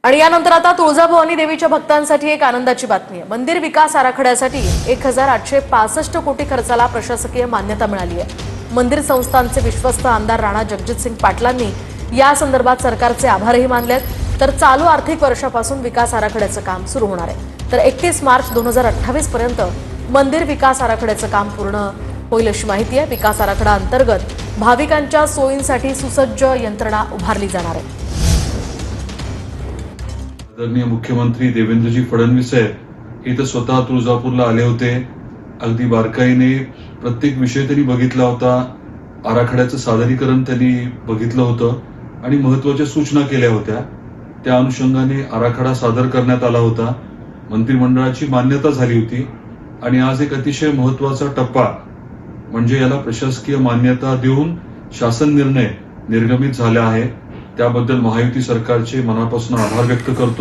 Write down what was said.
आणि यानंतर आता तुळजाभवानी देवीच्या भक्तांसाठी एक आनंदाची बातमी आहे। मंदिर विकास आराखड्यासाठी 1865 कोटी खर्चाला प्रशासकीय मान्यता मिळाली आहे। मंदिर संस्थानचे विश्वस्त आमदार राणा जगजितसिंग पाटलांनी या संदर्भात सरकारचे आभारही मानलेत। तर चालू आर्थिक वर्षापासून विकास आराखड्याचं काम सुरू होणार आहे। तर 31 मार्च 2028 पर्यंत मंदिर विकास आराखड्याचं काम पूर्ण होईल अशी माहिती आहे। विकास आराखडा अंतर्गत भाविकांच्या सोयींसाठी सुसज्ज यंत्रणा उभारली जाणार आहे। आदरणीय मुख्यमंत्री देवेंद्रजी फडणवीस साहेब इथं स्वतः तुळजापूरला आले होते। अगदी बारकाईने प्रत्येक विषय त्यांनी बघितला होता, आराखड्याचं सादरीकरण त्यांनी बघितलं होतं आणि महत्त्वाच्या सूचना केल्या होत्या। त्या अनुषंगाने आराखडा सादर करण्यात आला होता, मंत्रिमंडळाची मान्यता झाली होती आणि आज एक अतिशय महत्त्वाचा टप्पा म्हणजे याला प्रशासकीय मान्यता देऊन शासन निर्णय निर्गमित झाला आहे। त्याबद्दल महायुती सरकारचे मनापासून आभार व्यक्त करतो।